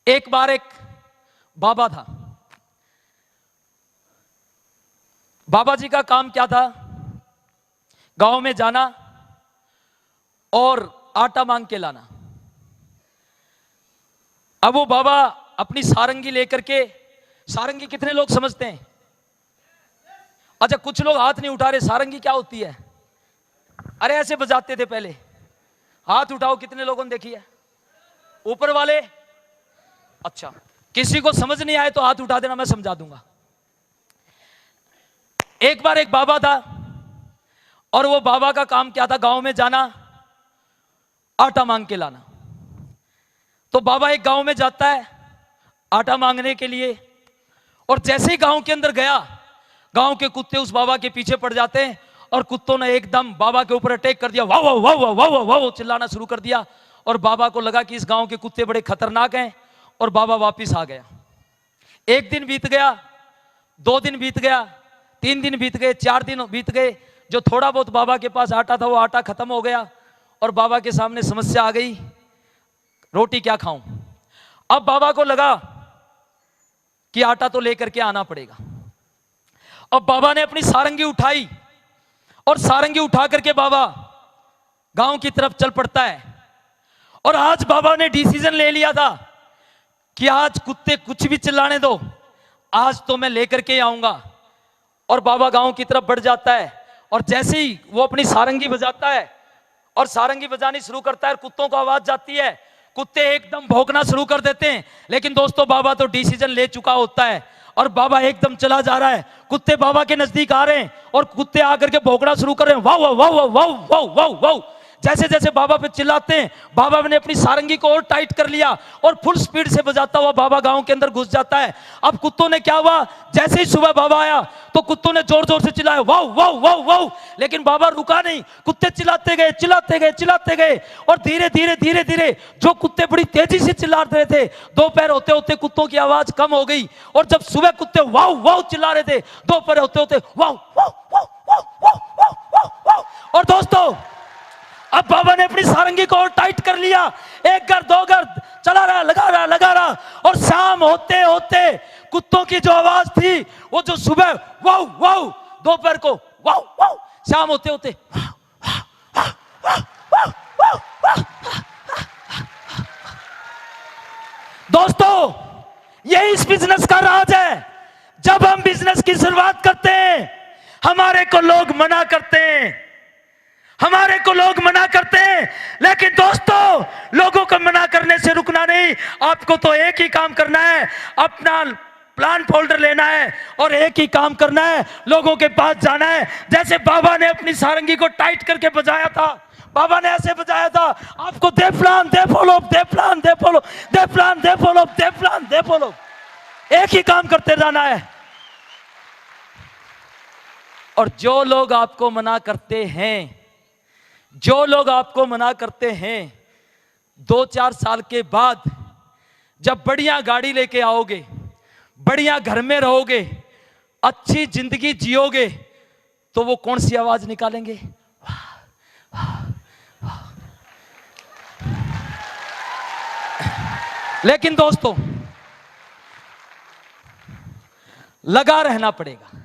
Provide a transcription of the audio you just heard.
एक बार एक बाबा था। बाबा जी का काम क्या था? गांव में जाना और आटा मांग के लाना। अब वो बाबा अपनी सारंगी लेकर के, सारंगी कितने लोग समझते हैं? अच्छा, कुछ लोग हाथ नहीं उठा रहे। सारंगी क्या होती है? अरे ऐसे बजाते थे पहले। हाथ उठाओ, कितने लोगों ने देखी है? ऊपर वाले? अच्छा, किसी को समझ नहीं आए तो हाथ उठा देना, मैं समझा दूंगा। एक बार एक बाबा था और वो बाबा का काम क्या था? गांव में जाना, आटा मांग के लाना। तो बाबा एक गांव में जाता है आटा मांगने के लिए, और जैसे ही गांव के अंदर गया, गांव के कुत्ते उस बाबा के पीछे पड़ जाते हैं और कुत्तों ने एकदम बाबा के ऊपर अटैक कर दिया। वाह वाह वाह वाह वाह वाह वाह चिल्लाना शुरू कर दिया। और बाबा को लगा कि इस गांव के कुत्ते बड़े खतरनाक हैं, और बाबा वापिस आ गया। एक दिन बीत गया, 2 दिन बीत गया, 3 दिन बीत गए, 4 दिन बीत गए। जो थोड़ा बहुत बाबा के पास आटा था वो आटा खत्म हो गया और बाबा के सामने समस्या आ गई, रोटी क्या खाऊं? अब बाबा को लगा कि आटा तो लेकर के आना पड़ेगा। अब बाबा ने अपनी सारंगी उठाई और सारंगी उठा करके बाबा गांव की तरफ चल पड़ता है। और आज बाबा ने डिसीजन ले लिया था कि आज कुत्ते कुछ भी चिल्लाने दो, आज तो मैं लेकर के आऊंगा। और बाबा गांव की तरफ बढ़ जाता है और जैसे ही वो अपनी सारंगी बजाता है और सारंगी बजानी शुरू करता है, कुत्तों को आवाज जाती है, कुत्ते एकदम भौंकना शुरू कर देते हैं। लेकिन दोस्तों, बाबा तो डिसीजन ले चुका होता है और बाबा एकदम चला जा रहा है। कुत्ते बाबा के नजदीक आ रहे हैं और कुत्ते आकर के भौंकना शुरू कर रहे हैं। वाह वाह वाह वाह वाह वाह वाह वाह। जैसे जैसे बाबा पे चिल्लाते हैं, बाबा ने अपनी सारंगी को और टाइट कर लिया और फुल स्पीड से बजाता हुआ बाबा गांव के अंदर घुस जाता है। अब कुत्तों ने क्या हुआ, जैसे ही सुबह बाबा आया तो कुत्तों ने जोर जोर से चिल्लाया वाह वाह वाह वाह। लेकिन बाबा रुका नहीं, कुत्ते चिल्लाते गए चिल्लाते गए चिल्लाते गए। और धीरे धीरे धीरे धीरे जो कुत्ते बड़ी तेजी से चिल्ला रहे थे, दोपहर होते होते कुत्तों की आवाज कम हो गई। और जब सुबह कुत्ते वाह वाह चिल्ला रहे थे, दोपहर होते होते वाह वाह वाह वाह वाह वाह वाह। और दोस्तों, अब बाबा ने अपनी सारंगी को और टाइट कर लिया। 1 घर 2 घर चला रहा, लगा रहा लगा रहा। और शाम होते होते कुत्तों की जो आवाज थी, वो जो सुबह वाव वाव, दोपहर को वाव वाव, शाम होते होते दोस्तों, यही इस बिजनेस का राज है। जब हम बिजनेस की शुरुआत करते हैं, हमारे को लोग मना करते हैं, हमारे को लोग मना करते हैं। लेकिन दोस्तों, लोगों को मना करने से रुकना नहीं, आपको तो एक ही काम करना है, अपना प्लान फोल्डर लेना है और एक ही काम करना है, लोगों के पास जाना है। जैसे बाबा ने अपनी सारंगी को टाइट करके बजाया था, बाबा ने ऐसे बजाया था, आपको दे plan they follow, they plan they follow, they plan they follow, they plan they follow, एक ही काम करते जाना है। और जो लोग आपको मना करते हैं, जो लोग आपको मना करते हैं, 2-4 साल के बाद जब बढ़िया गाड़ी लेके आओगे, बढ़िया घर में रहोगे, अच्छी जिंदगी जियोगे, तो वो कौन सी आवाज निकालेंगे? लेकिन दोस्तों, लगा रहना पड़ेगा।